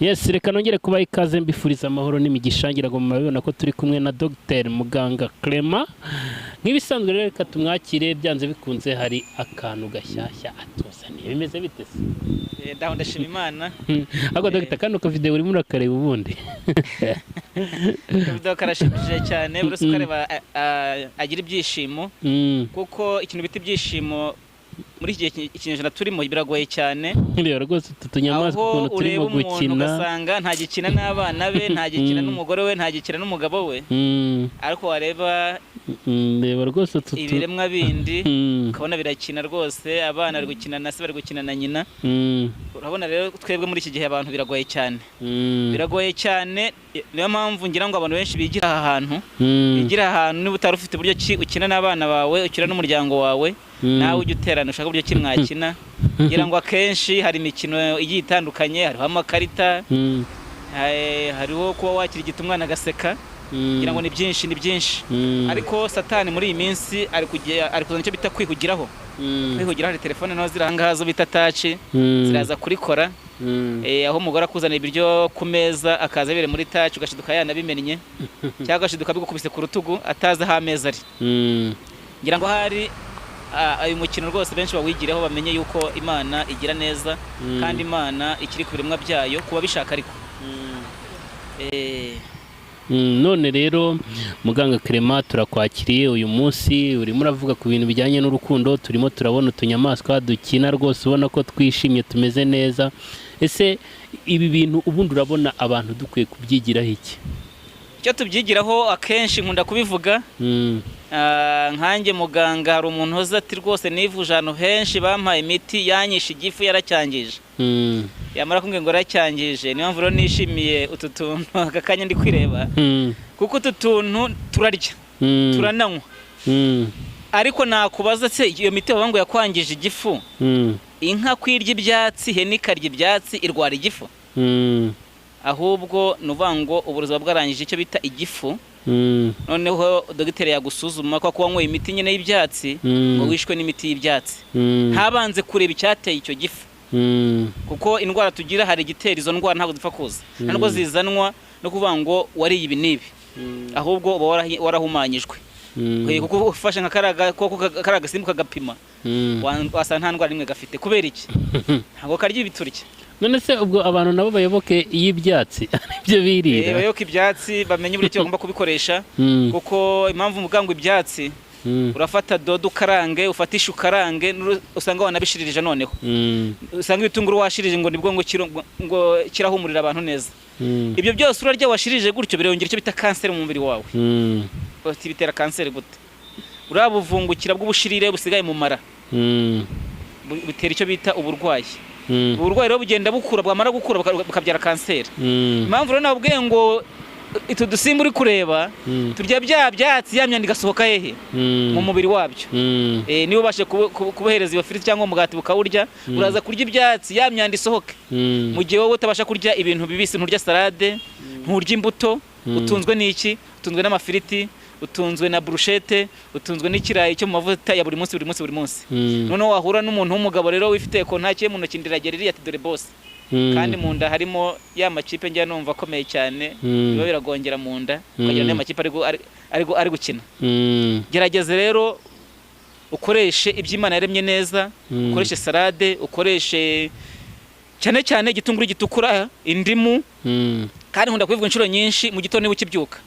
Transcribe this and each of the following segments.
Yes, reka nongere kuba ikaze mbifuriza amahoro n'imigisha ngira ngo murabibona ko turi kumwe na Dr Muganga Clement. Nk'ibisanzwe rero reka tumwakire byanze bikunze hari akantu gashyashya atuzaniye. Bimeze bite se? Ndaho ndashima Imana. Ako Dr kano ka video urimo urakareba ubundi. Video karashimishije cyane uretse ukareba agira ibyishimo kuko ikintu bita ibyishimo muri iki kinyejana turimo biragoye cyane. Rero rwose tutunyamaswa ukuntu turimo gukina ugasanga nta gikina n'abana be, nta gikina n'umugore we, nta gikina n'umugabo we, ariko wareba reba rwose ibiremwa bindi ukabona birakina rwose, abana bari gukina na se, bari gukina na nyina. Urabona rero twebwe muri iki gihe abantu biragoye cyane, biragoye cyane. Niyo mpamvu ngira ngo abantu benshi bigira aha hantu, bigira ahantu niba utari ufite uburyo ukina n'abana bawe, ukina n'umuryango wawe, nawe ujya uterana ushaka uburyo ki mwakina. Ngira ngo akenshi hari imikino igiye itandukanye, hariho amakarita, hariho kuba wakirigita umwana agaseka. Ngira ngo ni byinshi ariko Satani muri iyi minsi ari kuzana icyo bita kwihugiraho. Kwihugiraho hari telefone naho zirangaha zo bita touch, ziraza kurikora. Aho umugore akuzanira ibiryo ku meza akaza bire muri touch, ugashiduka yanabimennye cyangwa ugashiduka bigukubise ku rutugu atazi aho ameza ari. Ngira ngo hari uyu mukino rwose benshi bawigireho bamenye yuko Imana igira neza kandi Imana ikiri ku biremwa byayo kuba bishaka ariko. None rero Muganga Clement turakwakiriye uyu munsi, urimo uravuga ku bintu bijyanye n'urukundo, turimo turabona utunyamaswa dukina rwose ubona ko twishimye tumeze neza. Ese ibi bintu ubundi urabona abantu dukwiye kubyigiraho iki? Icyo tubyigiraho akenshi nkunda kubivuga, nkanjye muganga hari umuntu hoza ati rwose nivuje ahantu henshi bampaye imiti yanyisha igifu yaracyangije. Yamara kumbwira ngo yaracyangije, niyo mpamvu rero nishimiye utu tuntu aka kanya ndi kwireba, kuko utu tuntu turarya turananywa, ariko nakubaza se iyo miti bavuga ngo yakwangije igifu, inka kwirya ibyatsi, ihene ikarya ibyatsi irwara igifu? Ahubwo nuvuga ngo uburozi bwarangije icyo bita igifu. Noneho dogiteri yagusuzuma ko wanyweye imiti nyine y'ibyatsi ngo wishwe n'imiti y'ibyatsi, ntabanze kureba icyateye icyo gifu. Kuko indwara tugira hari igitera izo ndwara ntabwo dupfa kuza, ntabwo zizanwa no kuvuga ngo wariye ibi n'ibi, ahubwo uba warahumanyijwe. Kuko ufashe nka karaga gasimbuka gapima wasanga nta ndwara imwe gafite. Kubera iki? Ntabwo karya ibiturya. None se ubwo abantu nabo bayoboke y'ibyatsi ibyo birira, bayoboke ibyatsi bamenye uburyo bagomba kubikoresha. Kuko impamvu muganga ibyatsi urafata dodo ukarange, ufata ishu ukarange, usanga wanabishiririje. Noneho usanga ibitunguru washirije ngo nibwo ngo kirahumurira abantu neza. Ibyo byose urarya washirije gutyo birongera icyo bita kanseri mu mubiri wawe. Bitera kanseri gute? Urabuvungukira bw'ubushirire busigaye mu mara, bitera icyo bita uburwayi. Uburwayi rero bugenda bukura, bwamara gukura bukabyara kanseri. Impamvu rero nabwiye ngo itu dusimba uri kureba turya bya byatsi ya myanda igasohoka hehe mu mubiri wabyo. Niba ubashe kubohereza iyo firiti cyangwa umugati bukawurya, uraza kurya ibyatsi ya myanda isohoke. Mu gihe wowe utabasha kurya ibintu bibisi, nturya salade, nturya imbuto, utunzwe n'iki? Utunzwe n'amafiriti, utunzwe na brushette, utunzwe n'ikirayi cyo mu mavuta ya buri munsi. Noneho wahura n'umuntu w'umugabo rero wifite kontake mu ntoki ndiragera ati dore boss, kandi mu nda harimo ya makipe njya numva akomeye cyane, biba biragongera mu nda ukagira n'aya makipe ari gukina. Gerageze rero ukoreshe iby'Imana yaremye neza, ukoreshe salade, ukoreshe cyane igitunguru gitukura, indimu. Kandi nkunda kubivuga inshuro nyinshi, mu gitondo niba ukibyuka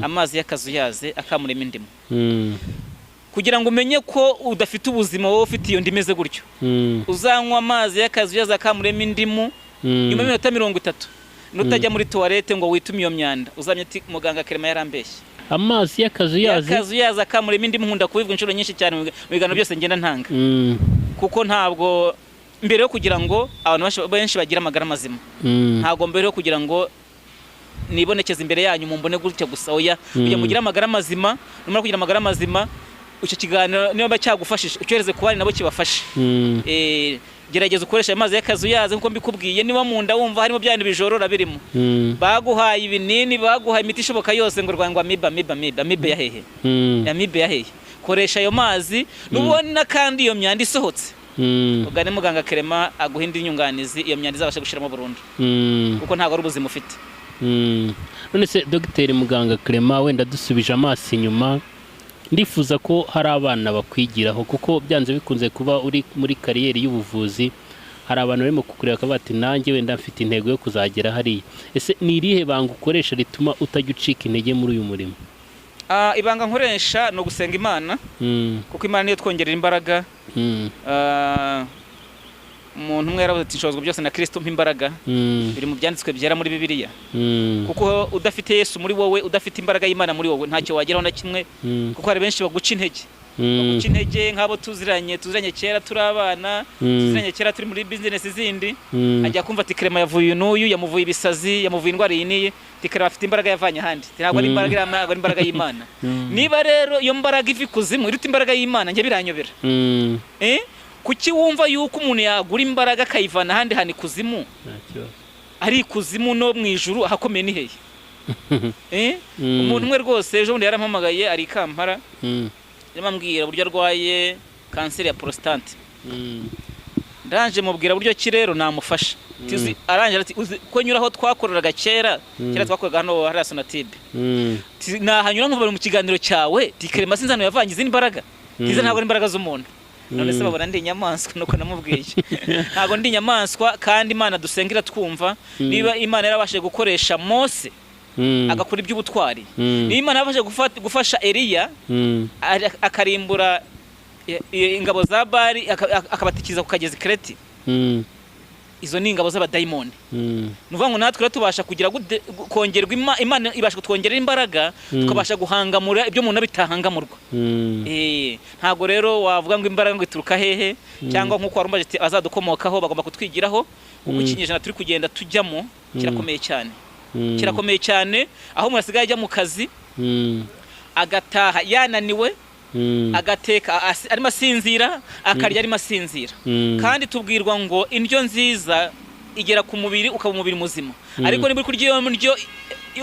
amazi y'akazuyaze akamurema indimu, kugira ngo umenye ko udafite ubuzima wowe ufite iyo ndimeze gutyo. Uzanywa amazi y'akazuyaze akamurema indimu, nyuma y'iminota 30 nutajya muri toilette ngo witume iyo myanda, uzamye ati Muganga Clement yarambeshye. Amazi y'akazuyaze akamurema indimu nkunda kubivuga inshuro nyinshi cyane mu biganiro byose ngenda ntanga. Kuko ntabwo mbere yo kugira ngo abantu benshi bagira amagara mazima, ntabwo mbere yo kugira ngo nibonekeze imbere yanyu mumbone gutya gusa, oya, kugira mugira amagara mazima. Numara kugira amagara mazima, icyo kiganiro niba cyagufashije ucyohereze ku bandi nabo kibafashe. Gerageza ukoresha amazi y'akazuyaze nkuko mbikubwiye. Niba mu nda wumva harimo byandi bijorora birimo, baguhaye ibinini, baguhaye imiti ishoboka yose ngo rwangwa amibe yahehe, amibe yahehe, koresha ayo mazi. Nubona kandi iyo myanda isohotse, ugane muganga Clement aguha indi nyunganizi iyo myanda izabasha gushiramo burundu kuko ntabwo ari ubuzima ufite. None se Dr Muganga Clement, wenda dusubije amaso inyuma, ndifuza ko hari abana bakwigiraho kuko byanze bikunze kuba uri muri kariyeri y'ubuvuzi, hari abantu barimo kukureba bakaba bati nanjye wenda mfite intego yo kuzagera hariya. Ese ni irihe banga ukoresha rituma utajya ucika intege muri uyu murimo? Ibanga nkoresha no gusenga Imana, kuko Imana niyo twongerera imbaraga. Umuntu umwe yaravuze ati nshobozwa byose na Kristo mpa imbaraga, biri mu byanditswe byera muri Bibiliya. Kuko udafite Yesu muri wowe, udafite imbaraga y'Imana muri wowe, ntacyo wageraho na kimwe. Kuko hari benshi baguca intege, baguca intege nk'abo tuziranye kera turi abana, tuziranye kera turi muri business zindi, ajya kumva ati Clement yavuye n'uyu, yamuvuye ibisazi, yamuvuye indwara iyi n'iyi, ati Clement afite imbaraga yavanye ahandi, ntabwo ari imbaraga y'Imana, ari imbaraga y'Imana. Niba rero iyo mbaraga iva ikuzimu iruta imbaraga y'Imana, njye biranyobera. Kuki wumva yuko umuntu yagura imbaraga akayivana ahandi hani kuzimu, ari ikuzimu no mu ijuru ahakomeye ni hehe? Umuntu umwe rwose ejo bundi yarampamagaye ari Kampala, yamambwira uburyo arwaye kanseri ya prostate. Ndanje mubwira buryo ki rero namufasha. Arangira ati ko nyura aho twakoreraga kera twakoraga hano hari Sonatube. Nahanyura nkubara mu kiganiro cyawe, Clement sinzano yavanye izindi imbaraga. Izo ntabwo ari imbaraga z'umuntu. None se babona ndi inyamaswa nuko namubwiye. Ntabwo ndi inyamaswa kandi Imana dusengera twumva. Niba Imana yarabashe gukoresha Mose agakora iby'ubutwari, niba Imana yarabashe gufasha Eliya akarimbura ingabo za Bali akabatikiza ku kagezi Kreti, izo ni ingabo z'abadayimoni. Nuvuga ngo natwe tubasha kugira kongerwa Imana ibasha kutwongerera imbaraga, tukabasha guhangamura ibyo umuntu bitahangamurwa. Ntago rero wavuga ngo imbaraga ngo ituruka hehe, cyangwa nkuko warumbaje ati azadukomokaho bagomba kutwigiraho. Uko ikinyejana turi kugenda tujyamo kirakomeye cyane, kirakomeye cyane, aho umuntu asigaye ajya mu kazi agataha yananiwe, agateka arimo asinzira, akarya arimo asinzira. Kandi tubwirwa ngo indyo nziza igera ku mubiri ukaba umubiri muzima. Ariko niba uri kurya iyo ndyo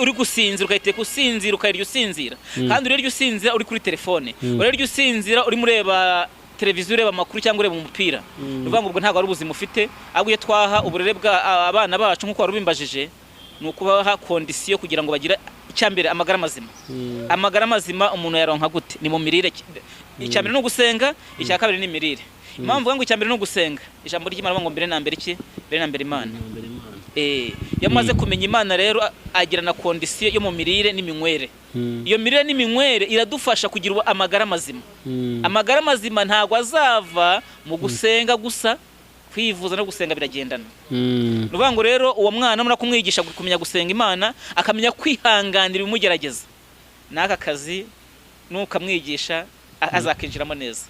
uri gusinzira ukayiteka usinzira ukayirya usinzira, kandi urarya usinzira uri kuri telefone, urarya usinzira uri mureba televiziyo, ureba amakuru cyangwa ureba umupira, uvuga ngo ubwo ntabwo ari ubuzima ufite. Ahubwo iyo twaha uburere bwa abana bacu nk'uko warubimbajije, ni ukubaha kondisiyo kugira ngo bagire icyambere amagara mazima. Amagara mazima umuntu yaronka gute? Ni mu mirire. Icyambere no gusenga, icya kabiri ni mirire. Impamvu mvuga ngo icyambere no gusenga, ijambo ry'Imana ngo mbere na mbere iki? Mbere na mbere Imana. Yamaze kumenya Imana rero agira na kondisiyo yo mu mirire n'iminywere. Iyo mirire n'iminywere iradufasha kugira amagara mazima. Amagara mazima ntabwo azava mu gusenga gusa, kwivuza no gusenga biragendana. Nuvuga ngo rero uwo mwana mura kumwigisha kumenya gusenga Imana, akamenya kwihanganira ibimugerageza. Naka kazi nukamwigisha azakinjiramo neza.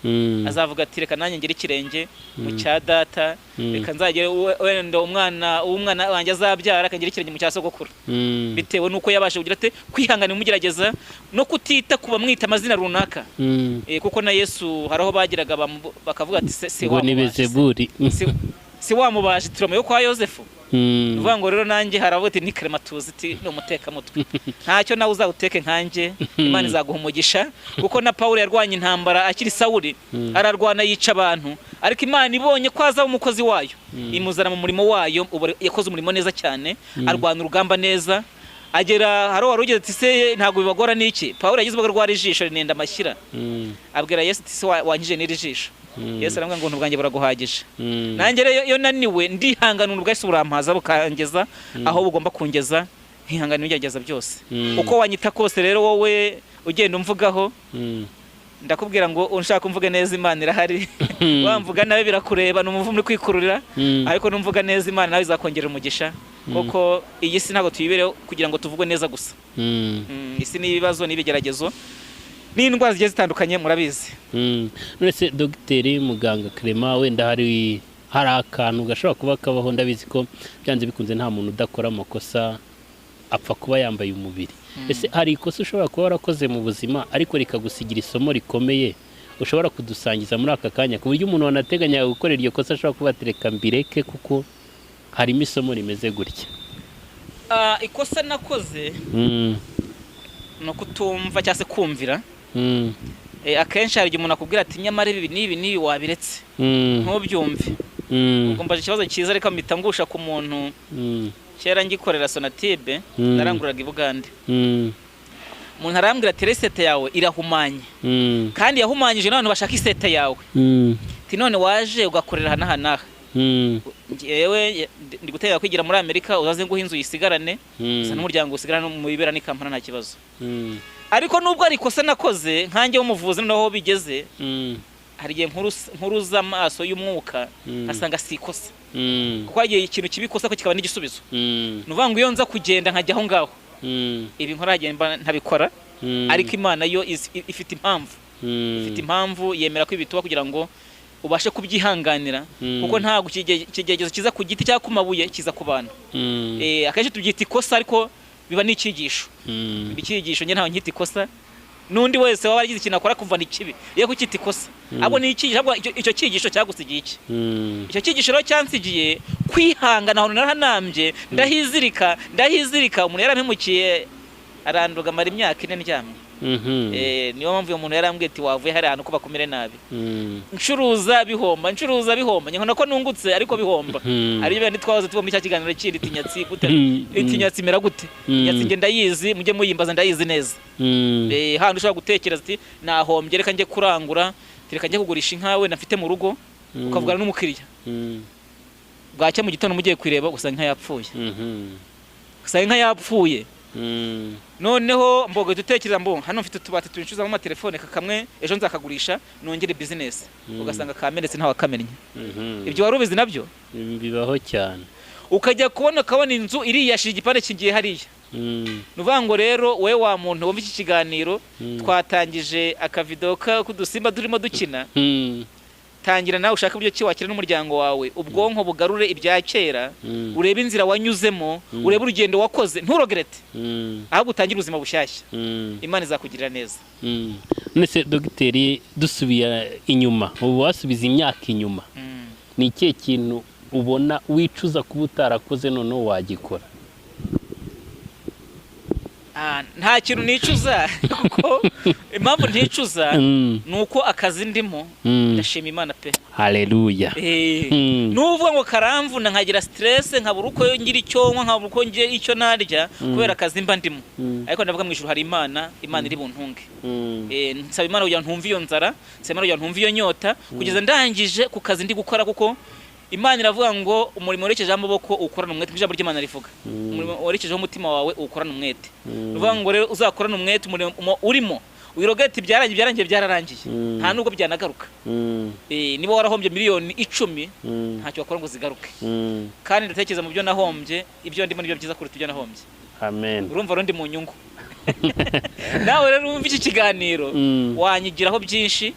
Azavuga ati reka nanjye ngire ikirenge mu cya data, reka nzagere wenda umwana wanjye azabyara akangire ikirenge mu cya sogokuru. Bitewe nuko yabashe kugira ate kwihanganira ibimugerageza no kutita kuba mwita amazina runaka. Kuko na Yesu haraho bagiraga bakavuga ati se wamubaje turome yo kwa Yosefu. Nuvuga ngo rero nanjye haravuga ni Clement tuzi ati no muteka mutwe, ntacyo nawe uzawuteke nkanje, Imana izaguha umugisha. Kuko na Paulo yarwanye intambara akiri Sawuli, ararwana yica abantu, ariko Imana ibonye ko azaba umukozi wayo, imuzana mu murimo wayo. Yakoze umurimo neza cyane, arwana urugamba neza, agera haro warugeze ati se ntago bibagora niki. Paulo yagize bagarwara ijisho rinenda amashyira, abwira Yesu ati se wanyije n'iri jisho. Yesu aramubwira ngo ubwanjye buraguhagije. Nanjye rero iyo naniwe ndihangana ubwese burampaza bukangeza aho bugomba kungeza, nkihangana ibigerageza byose. Uko wanyita kose rero wowe ugenda umvugaho, ndakubwira ngo unshaka umvuge neza Imana irahari. Wamvuga nawe birakureba, n'umuvumo uri kwikururira, ariko numvuga neza Imana nawe izakongera umugisha. Kuko iyi si ntago tuyibereho kugira ngo tuvuge neza gusa. Isi ni ibibazo n'ibigeragezo n'indwara zigiye zitandukanye murabizi. None se Dr Muganga Clement, wenda hari akantu gashobora kuba kabaho, ndabizi ko byanze bikunze nta muntu udakora amakosa apfa kuba yambaye umubiri. Ese hari ikosa ushobora kuba warakoze mu buzima ariko rikagusigira isomo rikomeye ushobora kudusangiza muri aka kanya, ku buryo umuntu wanateganya gukorera iryo kosa ashobora kuba atereka mbireke kuko harimo isomo rimeze gutya? Ikosa nakoze no kutumva cyangwa se kumvira akenshi hari igihe umuntu akubwira ati nyamara ibi n'ibi wabiretse ntubyumve. Ubwo mbaje ikibazo cyiza reka mpita ngusha ku muntu kera ngikorera Sonatube naranguraga i Bugande. Umuntu arambwira ati resete yawe irahumanye kandi yahumanyije n'abantu bashaka isete yawe. Ati none waje ugakorera hanaha yewe ndi gutera kwigira muri Amerika uzaze nguha inzu yisigarane usa n'umuryango usigarane mu bibera ni Kampala nta kibazo. Ariko nubwo ari kosa nakoze nkanjye w'umuvuzi naho bigeze hari igihe nkuruza amaso y'umwuka asanga si ikosa kuko hagiye ikintu kibikosa ko kikaba n'igisubizo. Nuvuga ngo iyo nza kugenda nkajya aho ngaho ibi nkora agenda ntabikora ariko Imana yo ifite impamvu yemera ko ibituba kugira ngo ubashe kubyihanganira kuko ntago kigegezo kiza ku giti cyangwa ku mabuye kiza ku bantu. Akenshi tubyita ikosa ariko biba n'icyigisho. Icyigisho nge ntaho nkita ikosa n'undi wese waba yagize ikintu akora kumva ni kibi iyo kukita ikosa abo ni icyigisho ahubwo icyo cyigisho cyagusigiye iki. Icyo cyigisho rero cyansigiye kwihangana aho naranambye ndahizirika umuntu yarampemukiye aranduga mara imyaka 4 ndyamye. Niyo mpamvu uyu muntu yarambwiye ati wavuye hari ahantu ko bakumire nabi. Ncuruza bihomba nkona ko nungutse ariko bihomba. Ari byo twahoze tuba muri cya kiganiro kindi tinyatsi gute tinyatsi mera gute nyatsi nge ndayizi mujye muyimbaza ndayizi neza. Hano ushobora gutekereza ati nahombye reka nge kurangura reka nge kugurisha inkawe nafite mu rugo ukavugana n'umukiriya bwacya mu gitondo mugiye kwireba usanga inka yapfuye. Noneho mboga dutekereza hano mfite tubati twincuza mu telefone kakamwe ejo nzakagurisha nongere business ugasanga kamenetse ntawa kamennye. Ibyo wari ubizi nabyo bibaho cyane ukajya kubona inzu iri yashije igipande kigiye hariya. Nuvuga ngo rero we wa muntu wumva iki kiganiro twatangije akavideo kudusimba durimo dukina tangira nawe ushaka ibyo kiwakira n'umuryango wawe ubwonko bugarure ibya kera urebe inzira wanyuzemo urebe urugendo wakoze nturogerete ahubwo utangira ubuzima bushyashya. Imana izakugirira neza. Nese dogiteri dusubiye inyuma ubu wasubiza imyaka inyuma ni ikihe kintu ubona wicuza kuba utarakoze none wagikora? Nta kintu nicuza kuko impamvu nticuza nuko akazi ndimo ndashima Imana pe. Haleluya. Nuvuga ngo karamvuna nkagira stress nkabura uko ngira icyonwa nkabura uko ngira icyo narya kubera akazi mba ndimo. Ariko ndavuga mu ijuru hari Imana iri buntunge. Nsaba Imana kugira ntumve iyo nzara, nsaba Imana kugira ntumve iyo nyota kugeza ndangije ku kazi ndi gukora kuko Imana iravuga ngo umurimo werekeje amaboko ukorana umwete. Ijambo ry'Imana rivuga umurimo werekeje umutima wawe ukorana umwete. Uvuga ngo rero uzakorana umwete umurimo urimo wirogete byarangiye nta nubwo byanagaruka. Niba warahombye miliyoni 10 ntacyo wakora ngo zigaruke. Kandi ndatekereza mu byo nahombye ibyo ndimo nibyo byiza kuri tujya nahombye. Amen. Urumva rundi mu nyungu. Nawe rero umva iki kiganiro wanyigiraho byinshi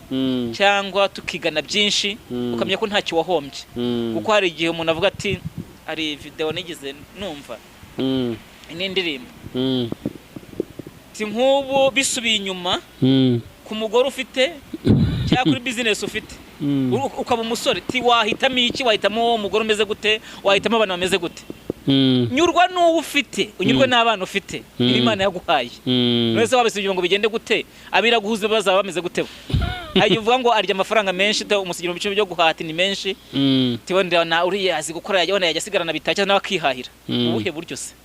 cyangwa tukigana byinshi ukamenya ko ntacyo wahombye kuko hari igihe umuntu avuga ati ari video nigize numva n'indirimbo ti nk'ubu bisubiye inyuma ku mugore ufite cyangwa kuri business ufite ukaba umusore ti wahitamo iki wahitamo umugore umeze gute wahitamo abana bameze gute nyurwa n'uwo ufite unyurwe n'abana ufite Imana yaguhaye. None se wabisubije ngo bigende gute abira guhuza bazaba bameze gute? Ayo uvuga ngo arya amafaranga menshi umusigiro mu bice byo guhata ni menshi tibonde na uri yazi gukora yabona yajasigarana bitacya n'abakihahira ubuhe buryo se?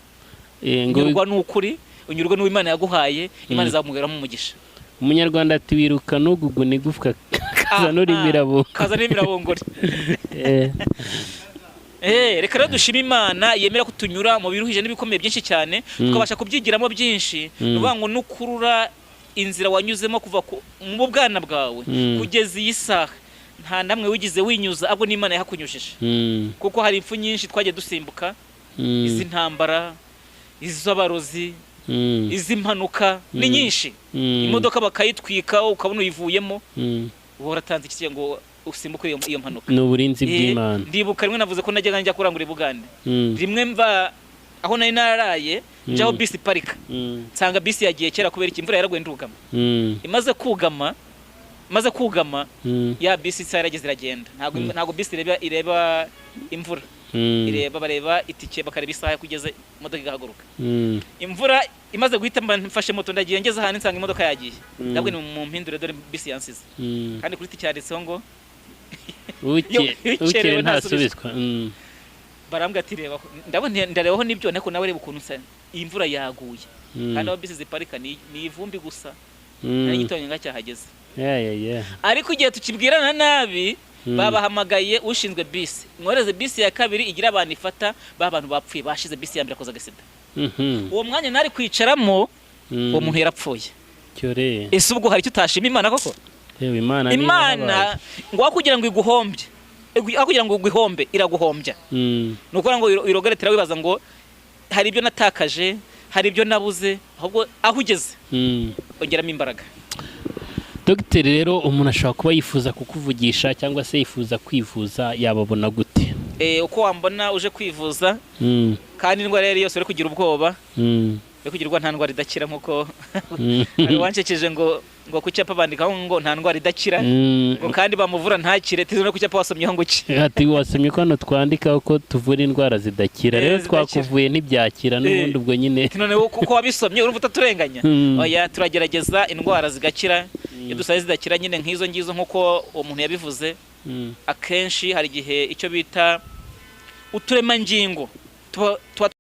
Nyurwa n'ukuri unyurwe n'uwo Imana yaguhaye Imana izamugera mu mugisha. Umunyarwanda ati wiruka n'ugugu nigufwa kazana imirabongore. Reka rero dushima Imana yemera kutunyura mu biruhije n'ibikomeye byinshi cyane tukabasha kubyigiramo byinshi. Nuvuga ngo nukurura inzira wanyuzemo kuva mu bwana bwawe kugeza iyi saha nta namwe wigize winyuza ahubwo n'Imana yahakunyujije. Kuko hari impfu nyinshi twagiye dusimbuka izi ntambara iz'abarozi izimpanuka ni nyinshi imodoka bakayitwika ukabona uyivuyemo waratanze iki ngo usimbuke iyo mpanuka. N'uburinzi bw'Imana. Ndibuka rimwe navuze ko najyaga njya kurangura i Bugande rimwe mva aho nari naraye njaho bisi parika nsanga bisi yagiye kera kubera imvura yaraguye ndugama. Imaze kugama ya bisi yarageze iragenda ntago bisi ireba imvura bareba itike bakareba isaha kugeze imodoka igahaguruka. Imvura imaze guhita mfashe moto ndagiye ngeze ahantu nsanga imodoka yagiye. Ndabwo ni mu mpindure dore bisi yansize. Kandi kuri tike yanditseho ngo ukere ntasubizwa. Barambwa ati reba ndabona ndarebaho nibyo nako nawe reba ukuntu nsa imvura yaguye. Kandi aho bisi ziparika ni ivumbi gusa. Nari gitonye ngacyahageze. Ariko igihe tukibwirana nabi babahamagaye ushinzwe bisi mworeze bisi ya kabiri igira abantu ifata abantu bapfuye bashize bisi ya mbere akoza agasida. Uwo mwanya nari kwicaramo uwo muntu yarapfuye. Ese ubwo hari icyo utashima Imana koko? Imana ngo kugira ngo iguhombye kugira ngo iguhombe iraguhombya. Nuko ngo irogeretera wibaza ngo hari ibyo natakaje hari ibyo nabuze ahubwo aho ugeze ongeramo imbaraga. Dogiteri rero umuntu ashobora kuba yifuza kukuvugisha cyangwa se yifuza kwivuza yababona gute? Uko wambona uje kwivuza kandi indwara yari yose uri kugira ubwoba yo kugirwa nta ndwara idakira nkuko ari wancekeje ngo kucyapa bandikaho ngo nta ndwara idakira ngo kandi bamuvura ntakire tizo no kucyapa wasomyeho ngo ki ati wasomye ko hano twandika ko tuvura indwara zidakira rero twakuvuye n'ibyakira n'ubundi ubwo nyine none kuko wabisomye urumva utaturenganya. Oya turagerageza indwara zigakira iyo dusaye zidakira nyine nk'izo ngizo nkuko umuntu yabivuze. Akenshi hari gihe icyo bita uturemangingo tuba